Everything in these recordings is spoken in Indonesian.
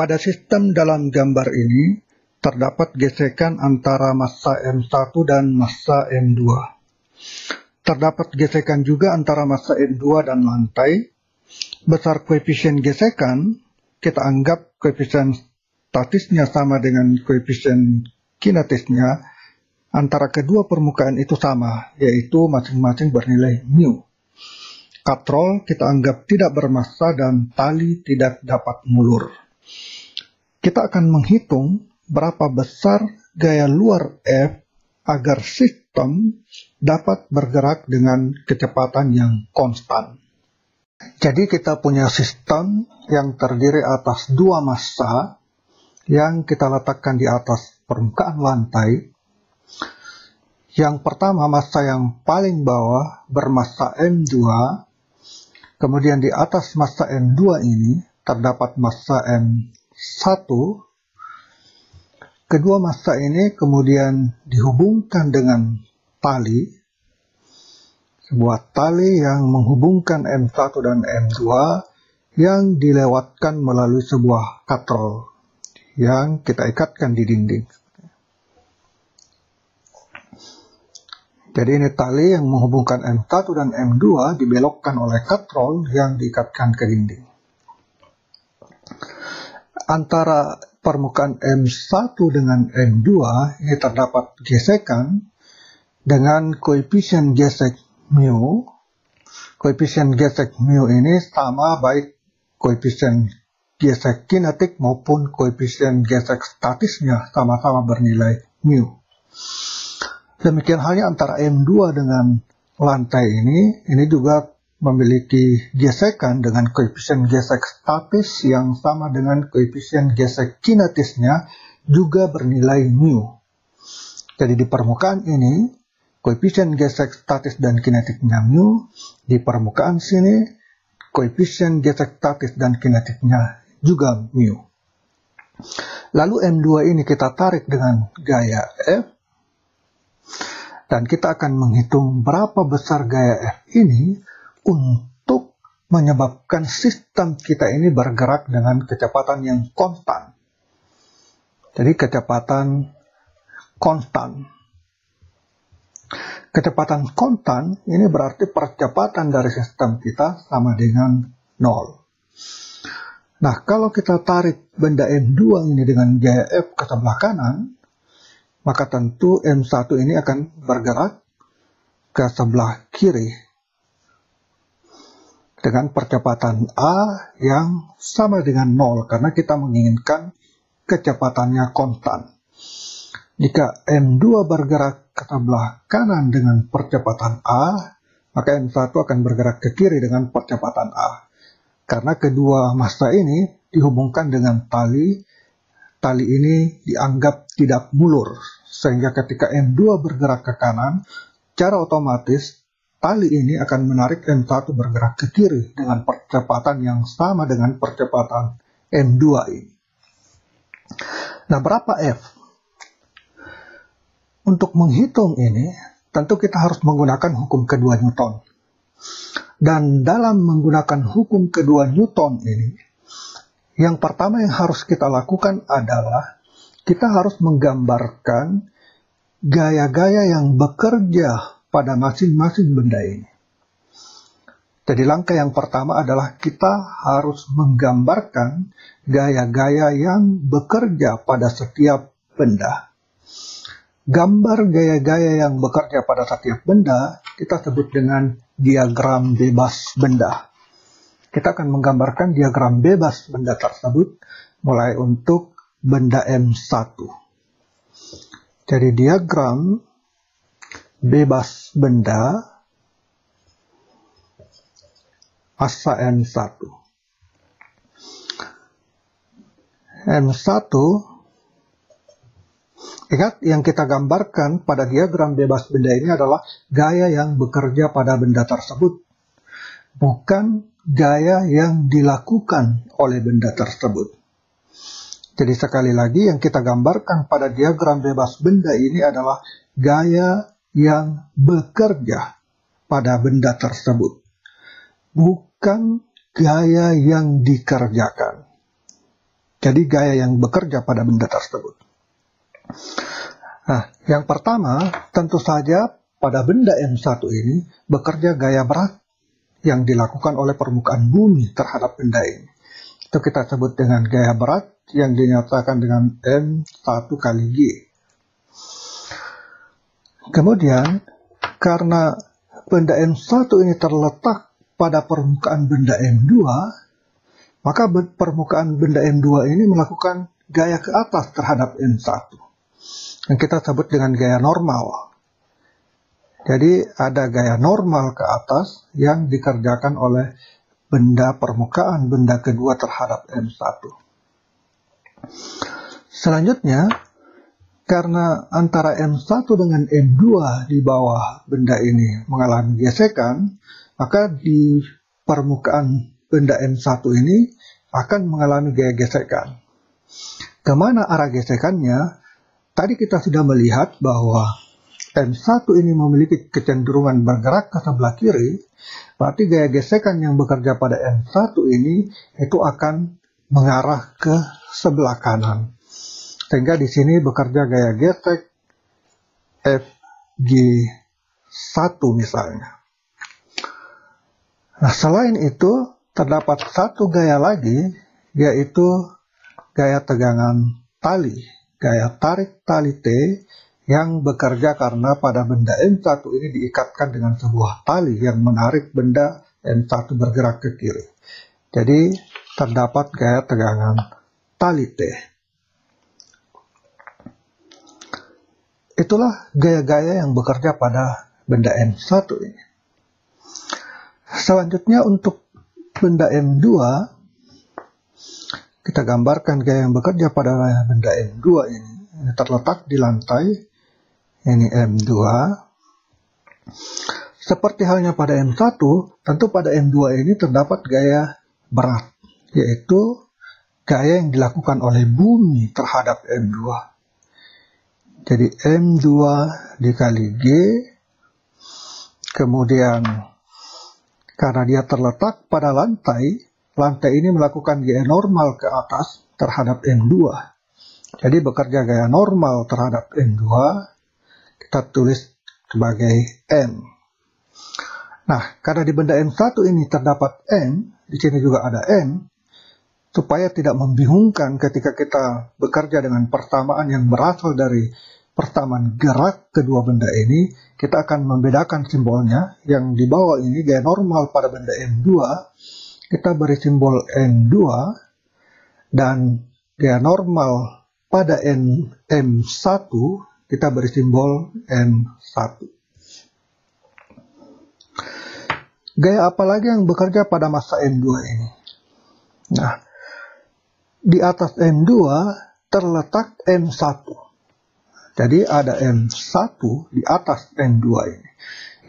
Pada sistem dalam gambar ini, terdapat gesekan antara massa M1 dan massa M2. Terdapat gesekan juga antara massa M2 dan lantai. Besar koefisien gesekan, kita anggap koefisien statisnya sama dengan koefisien kinetisnya. Antara kedua permukaan itu sama, yaitu masing-masing bernilai mu. Katrol kita anggap tidak bermassa dan tali tidak dapat mulur. Kita akan menghitung berapa besar gaya luar F agar sistem dapat bergerak dengan kecepatan yang konstan. Jadi kita punya sistem yang terdiri atas dua massa yang kita letakkan di atas permukaan lantai. Yang pertama, massa yang paling bawah bermassa M2, kemudian di atas massa M2 ini terdapat massa M1. Kedua massa ini kemudian dihubungkan dengan tali, sebuah tali yang menghubungkan M1 dan M2 yang dilewatkan melalui sebuah katrol yang kita ikatkan di dinding. Jadi ini tali yang menghubungkan M1 dan M2 dibelokkan oleh katrol yang diikatkan ke dinding. Antara permukaan M1 dengan M2 ini terdapat gesekan dengan koefisien gesek mu. Koefisien gesek mu ini sama baik koefisien gesek kinetik maupun koefisien gesek statisnya sama-sama bernilai mu. Demikian halnya antara M2 dengan lantai ini juga memiliki gesekan dengan koefisien gesek statis yang sama dengan koefisien gesek kinetisnya juga bernilai mu. Jadi di permukaan ini, koefisien gesek statis dan kinetiknya mu, di permukaan sini, koefisien gesek statis dan kinetiknya juga mu. Lalu M2 ini kita tarik dengan gaya F, dan kita akan menghitung berapa besar gaya F ini untuk menyebabkan sistem kita ini bergerak dengan kecepatan yang konstan. Jadi kecepatan konstan. Kecepatan konstan ini berarti percepatan dari sistem kita sama dengan 0. Nah, kalau kita tarik benda M2 ini dengan gaya F ke sebelah kanan, maka tentu M1 ini akan bergerak ke sebelah kiri dengan percepatan A yang sama dengan 0 karena kita menginginkan kecepatannya konstan. Jika M2 bergerak ke sebelah kanan dengan percepatan A, maka M1 akan bergerak ke kiri dengan percepatan A. Karena kedua massa ini dihubungkan dengan tali. Tali ini dianggap tidak mulur, sehingga ketika M2 bergerak ke kanan, secara otomatis tali ini akan menarik M1 bergerak ke kiri dengan percepatan yang sama dengan percepatan M2 ini. Nah, berapa F? Untuk menghitung ini, tentu kita harus menggunakan hukum kedua Newton. Dan dalam menggunakan hukum kedua Newton ini, yang pertama yang harus kita lakukan adalah kita harus menggambarkan gaya-gaya yang bekerja pada masing-masing benda ini. Jadi langkah yang pertama adalah kita harus menggambarkan gaya-gaya yang bekerja pada setiap benda. Gambar gaya-gaya yang bekerja pada setiap benda kita sebut dengan diagram bebas benda. Kita akan menggambarkan diagram bebas benda tersebut mulai untuk benda M1. Jadi diagram bebas benda massa M1. M1, ingat yang kita gambarkan pada diagram bebas benda ini adalah gaya yang bekerja pada benda tersebut, bukan gaya yang dilakukan oleh benda tersebut. Jadi sekali lagi yang kita gambarkan pada diagram bebas benda ini adalah gaya yang bekerja pada benda tersebut, bukan gaya yang dikerjakan. Jadi gaya yang bekerja pada benda tersebut. Nah, yang pertama, tentu saja pada benda M1 ini bekerja gaya berat yang dilakukan oleh permukaan bumi terhadap benda ini. Itu kita sebut dengan gaya berat yang dinyatakan dengan M1 kali G. Kemudian, karena benda M1 ini terletak pada permukaan benda M2, maka permukaan benda M2 ini melakukan gaya ke atas terhadap M1. Yang kita sebut dengan gaya normal. Jadi ada gaya normal ke atas yang dikerjakan oleh permukaan benda kedua terhadap M1. Selanjutnya, karena antara M1 dengan M2 di bawah benda ini mengalami gesekan, maka di permukaan benda M1 ini akan mengalami gaya gesekan. Kemana arah gesekannya? Tadi kita sudah melihat bahwa M1 ini memiliki kecenderungan bergerak ke sebelah kiri, berarti gaya gesekan yang bekerja pada M1 ini itu akan mengarah ke sebelah kanan. Sehingga di sini bekerja gaya gesek FG1 misalnya. Nah, selain itu terdapat satu gaya lagi, yaitu gaya tegangan tali. Gaya tarik tali T yang bekerja karena pada benda M1 ini diikatkan dengan sebuah tali yang menarik benda M1 bergerak ke kiri. Jadi terdapat gaya tegangan tali T. Itulah gaya-gaya yang bekerja pada benda M1 ini. Selanjutnya untuk benda M2, kita gambarkan gaya yang bekerja pada benda M2 ini. Ini terletak di lantai, ini M2. Seperti halnya pada M1, tentu pada M2 ini terdapat gaya berat, yaitu gaya yang dilakukan oleh bumi terhadap M2. Jadi M2 dikali G, kemudian karena dia terletak pada lantai ini melakukan gaya normal ke atas terhadap M2. Jadi bekerja gaya normal terhadap M2, kita tulis sebagai N. Nah, karena di benda M1 ini terdapat N, di sini juga ada N, supaya tidak membingungkan ketika kita bekerja dengan persamaan yang berasal dari persamaan gerak kedua benda ini, kita akan membedakan simbolnya. Yang di bawah ini gaya normal pada benda M2, kita beri simbol N2, dan gaya normal pada M1 kita beri simbol N1. Gaya apa lagi yang bekerja pada massa M2 ini? Nah, di atas M2 terletak M1. Jadi ada M1 di atas M2 ini.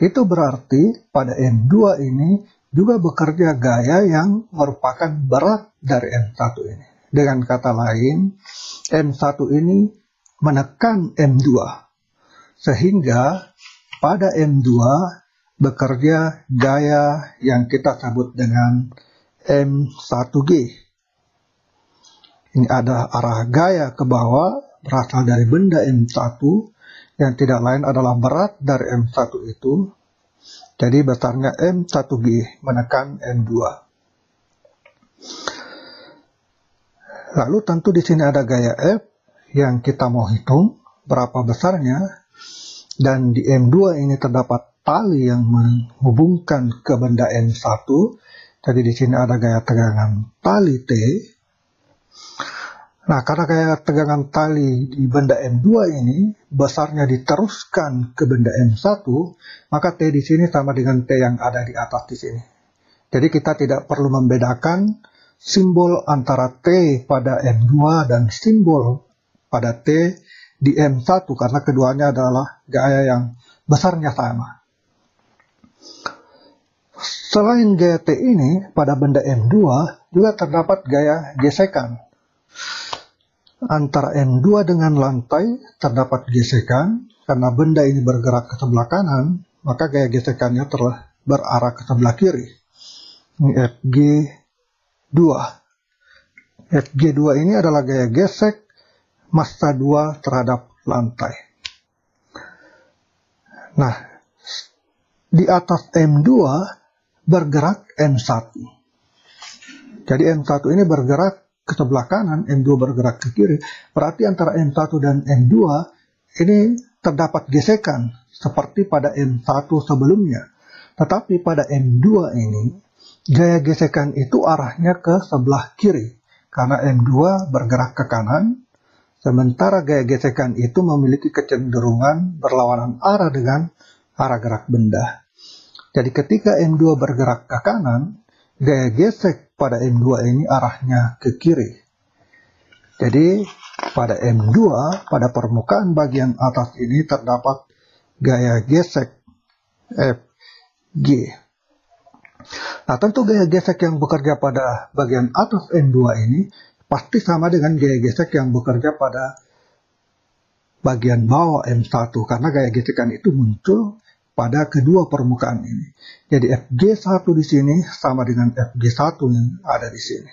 Itu berarti pada M2 ini juga bekerja gaya yang merupakan berat dari M1 ini. Dengan kata lain, M1 ini menekan M2. Sehingga pada M2 bekerja gaya yang kita sebut dengan M1G. Ini ada arah gaya ke bawah berasal dari benda M1 yang tidak lain adalah berat dari M1 itu. Jadi besarnya M1G menekan M2. Lalu tentu di sini ada gaya F yang kita mau hitung berapa besarnya. Dan di M2 ini terdapat tali yang menghubungkan ke benda M1. Jadi di sini ada gaya tegangan tali T. Nah, karena gaya tegangan tali di benda M2 ini besarnya diteruskan ke benda M1, maka T di sini sama dengan T yang ada di atas di sini. Jadi kita tidak perlu membedakan simbol antara T pada M2 dan simbol pada T di M1 karena keduanya adalah gaya yang besarnya sama. Selain gaya T ini, pada benda M2 juga terdapat gaya gesekan. Antara M2 dengan lantai terdapat gesekan, karena benda ini bergerak ke sebelah kanan, maka gaya gesekannya telah berarah ke sebelah kiri. Ini FG2. Fg2 ini adalah gaya gesek massa 2 terhadap lantai. Nah, di atas M2 bergerak M1. Jadi M1 ini bergerak ke sebelah kanan, M2 bergerak ke kiri. Berarti antara M1 dan M2 ini terdapat gesekan seperti pada M1 sebelumnya. Tetapi pada M2 ini, gaya gesekan itu arahnya ke sebelah kiri. Karena M2 bergerak ke kanan, sementara gaya gesekan itu memiliki kecenderungan berlawanan arah dengan arah gerak benda. Jadi ketika M2 bergerak ke kanan, gaya gesek pada M2 ini arahnya ke kiri. Jadi pada M2, pada permukaan bagian atas ini terdapat gaya gesek Fg. Nah, tentu gaya gesek yang bekerja pada bagian atas M2 ini pasti sama dengan gaya gesek yang bekerja pada bagian bawah M1, karena gaya gesekan itu muncul pada kedua permukaan ini. Jadi Fg1 di sini sama dengan Fg1 yang ada di sini.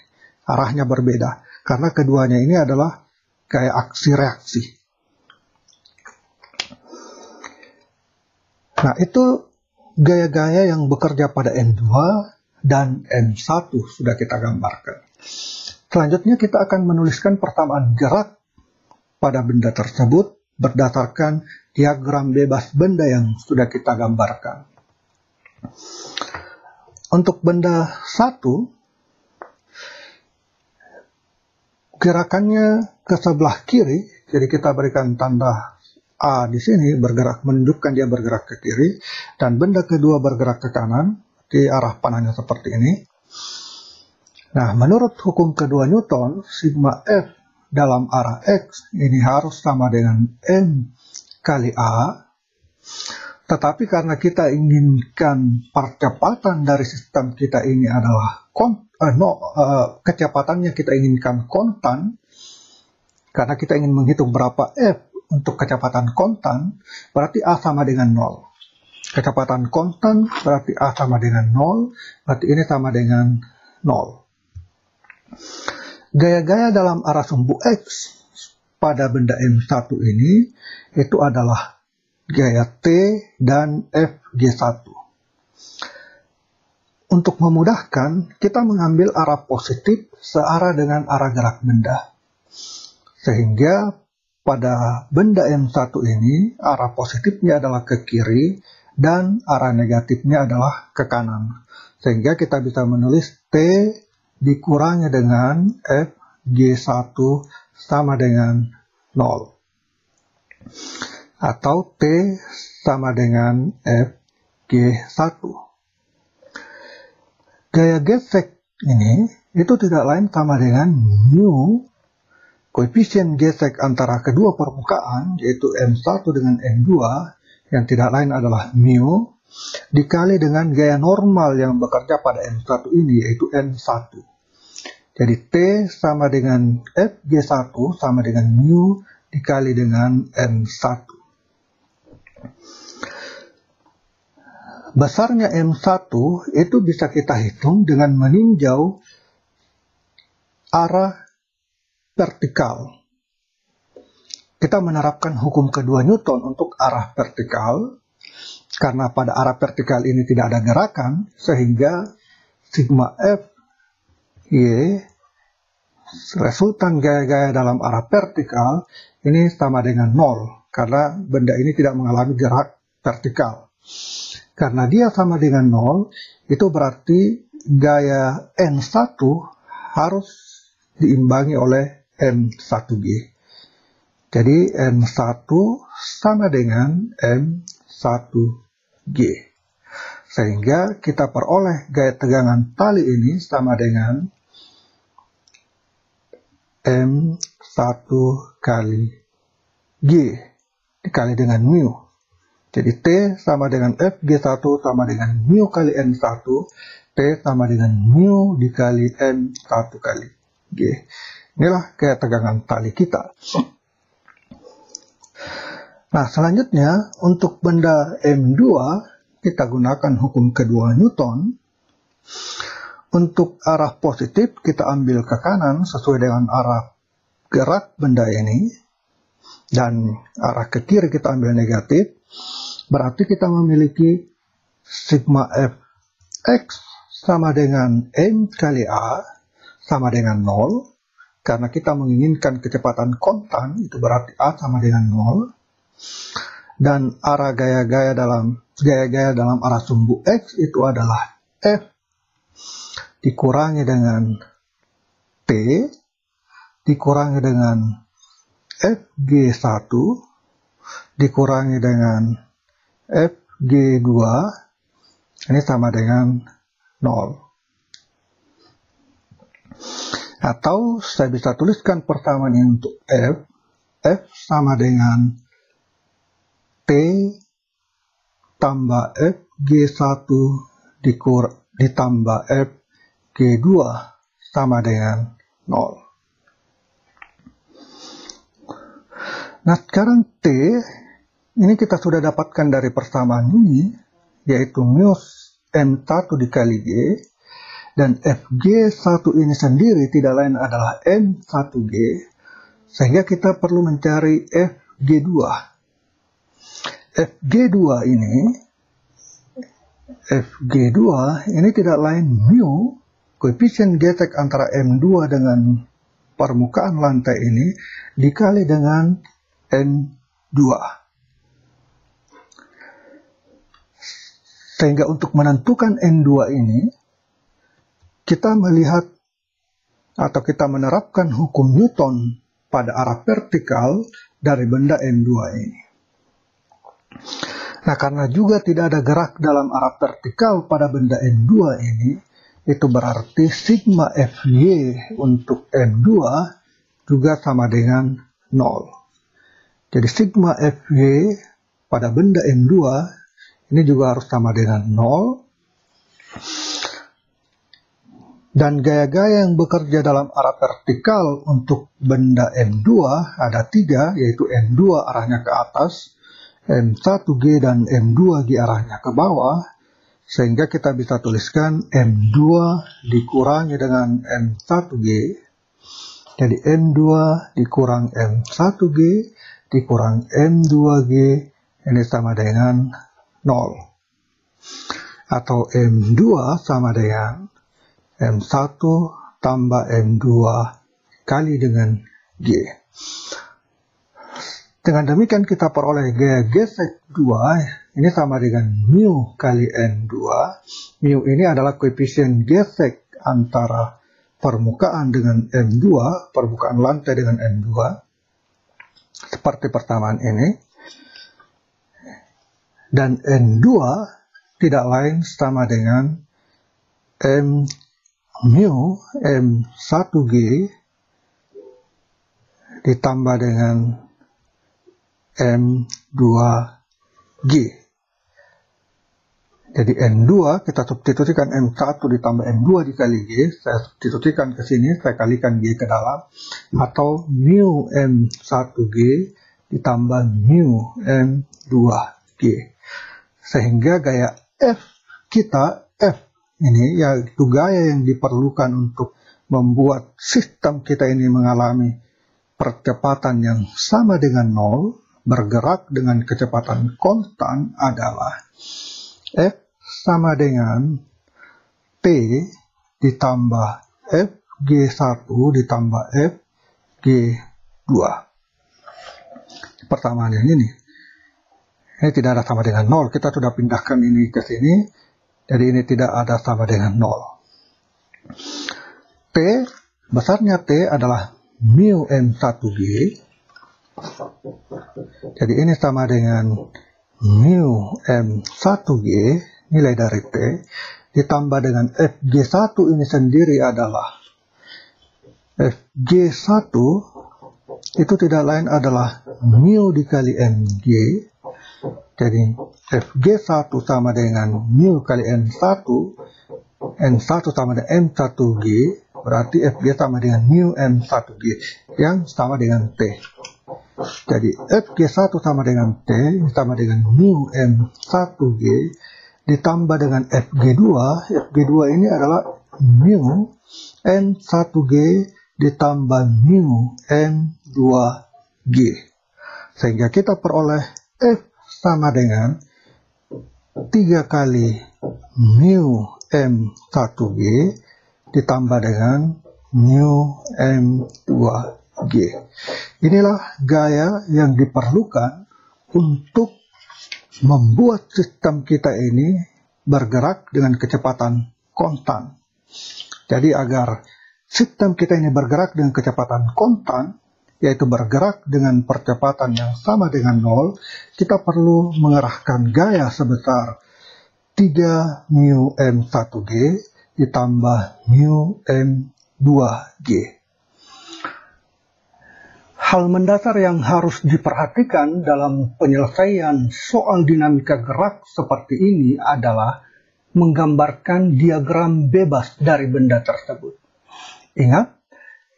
Arahnya berbeda, karena keduanya ini adalah gaya aksi reaksi. Nah, itu gaya-gaya yang bekerja pada M2 dan M1 sudah kita gambarkan. Selanjutnya kita akan menuliskan persamaan gerak pada benda tersebut berdasarkan diagram bebas benda yang sudah kita gambarkan. Untuk benda 1, gerakannya ke sebelah kiri, jadi kita berikan tanda A di sini bergerak, menunjukkan dia bergerak ke kiri, dan benda kedua bergerak ke kanan, di arah panahnya seperti ini. Nah, menurut hukum kedua Newton, sigma F dalam arah X ini harus sama dengan M kali A, tetapi karena kita inginkan percepatan dari sistem kita ini adalah kecepatannya kita inginkan kontan, karena kita ingin menghitung berapa F untuk kecepatan kontan, berarti A sama dengan 0. Kecepatan kontan berarti A sama dengan 0, berarti ini sama dengan 0. Gaya-gaya dalam arah sumbu X pada benda M1 ini itu adalah gaya T dan Fg1. Untuk memudahkan, kita mengambil arah positif searah dengan arah gerak benda. Sehingga pada benda M1 ini, arah positifnya adalah ke kiri dan arah negatifnya adalah ke kanan. Sehingga kita bisa menulis T dikurangi dengan Fg1 sama dengan 0. Atau T sama dengan Fg1. Gaya gesek ini itu tidak lain sama dengan mu, koefisien gesek antara kedua permukaan, yaitu M1 dengan M2, yang tidak lain adalah mu, dikali dengan gaya normal yang bekerja pada M1 ini, yaitu M1. Jadi T sama dengan Fg1 sama dengan mu dikali dengan M1. Besarnya M1 itu bisa kita hitung dengan meninjau arah vertikal. Kita menerapkan hukum kedua Newton untuk arah vertikal, karena pada arah vertikal ini tidak ada gerakan, sehingga sigma F Y resultan gaya-gaya dalam arah vertikal ini sama dengan 0, karena benda ini tidak mengalami gerak vertikal. Karena dia sama dengan 0, itu berarti gaya N1 harus diimbangi oleh M1G. Jadi M1 sama dengan M1G. Sehingga kita peroleh gaya tegangan tali ini sama dengan M1 kali G dikali dengan mu. Jadi T sama dengan Fg1 sama dengan mu kali N1, T sama dengan mu dikali M1 kali G. Inilah gaya tegangan tali kita. Nah, selanjutnya untuk benda M2 kita gunakan hukum kedua Newton. untuk arah positif kita ambil ke kanan sesuai dengan arah gerak benda ini, dan arah ke kiri kita ambil negatif, berarti kita memiliki sigma fx sama dengan m kali a sama dengan 0, karena kita menginginkan kecepatan konstan, itu berarti a sama dengan 0, dan arah gaya-gaya dalam arah sumbu x itu adalah f dikurangi dengan t dikurangi dengan fg1 dikurangi dengan fg2, ini sama dengan 0. Atau saya bisa tuliskan persamaan ini untuk f sama dengan t tambah fg1 ditambah fg2 sama dengan 0. Nah, sekarang T ini kita sudah dapatkan dari persamaan ini, yaitu mu M1 dikali G, dan Fg1 ini sendiri tidak lain adalah M1G, sehingga kita perlu mencari Fg2. Fg2 ini tidak lain mu, koefisien gesek antara M2 dengan permukaan lantai ini, dikali dengan N2. Sehingga untuk menentukan N2 ini, kita melihat atau kita menerapkan hukum Newton pada arah vertikal dari benda N2 ini. Nah, karena juga tidak ada gerak dalam arah vertikal pada benda N2 ini, itu berarti sigma Fy untuk M2 juga sama dengan 0. Jadi sigma Fy pada benda M2 ini juga harus sama dengan 0. Dan gaya-gaya yang bekerja dalam arah vertikal untuk benda M2 ada 3, yaitu M2 arahnya ke atas, M1G dan M2G arahnya ke bawah, sehingga kita bisa tuliskan M2 dikurangi dengan M1G, jadi M2 dikurang M1G dikurang M2G ini sama dengan 0, atau M2 sama dengan M1 tambah M2 kali dengan G. Dengan demikian kita peroleh gaya gesek 2 ini sama dengan mu kali N2. Mu ini adalah koefisien gesek antara permukaan dengan M2, permukaan lantai dengan M2, seperti persamaan ini. Dan N2 tidak lain sama dengan mu M1G ditambah dengan M2G. Jadi N2 kita substitusikan M1 ditambah M2 dikali G, saya substitusikan ke sini, saya kalikan G ke dalam, atau mu M1G ditambah mu M2G. Sehingga gaya F kita, F ini yaitu gaya yang diperlukan untuk membuat sistem kita ini mengalami percepatan yang sama dengan 0, bergerak dengan kecepatan konstan adalah F sama dengan T ditambah Fg1 ditambah Fg2. Persamaan yang ini tidak ada sama dengan 0. Kita sudah pindahkan ini ke sini. Jadi ini tidak ada sama dengan 0. T, besarnya T adalah mu M1G. Jadi ini sama dengan mu M1G, nilai dari T, ditambah dengan Fg1 ini sendiri adalah Fg1 itu tidak lain adalah mu dikali Mg. Jadi Fg1 sama dengan mu kali N1, N1 sama dengan M1G, berarti Fg sama dengan mu M1G yang sama dengan T. Jadi Fg1 sama dengan T sama dengan mu M1G ditambah dengan Fg2. Fg2 ini adalah mu M1G ditambah mu M2G. Sehingga kita peroleh F sama dengan 3 kali mu M1G ditambah dengan mu M2G. Inilah gaya yang diperlukan untuk membuat sistem kita ini bergerak dengan kecepatan konstan. Jadi agar sistem kita ini bergerak dengan kecepatan konstan, yaitu bergerak dengan percepatan yang sama dengan 0, kita perlu mengerahkan gaya sebesar 3 mu M1G ditambah mu M2G. Hal mendasar yang harus diperhatikan dalam penyelesaian soal dinamika gerak seperti ini adalah menggambarkan diagram bebas dari benda tersebut. Ingat,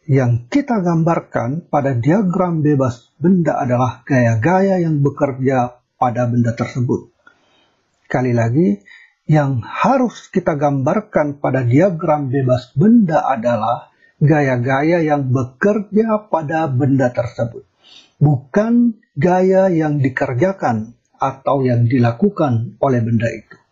yang kita gambarkan pada diagram bebas benda adalah gaya-gaya yang bekerja pada benda tersebut. Sekali lagi, yang harus kita gambarkan pada diagram bebas benda adalah gaya-gaya yang bekerja pada benda tersebut, bukan gaya yang dikerjakan atau yang dilakukan oleh benda itu.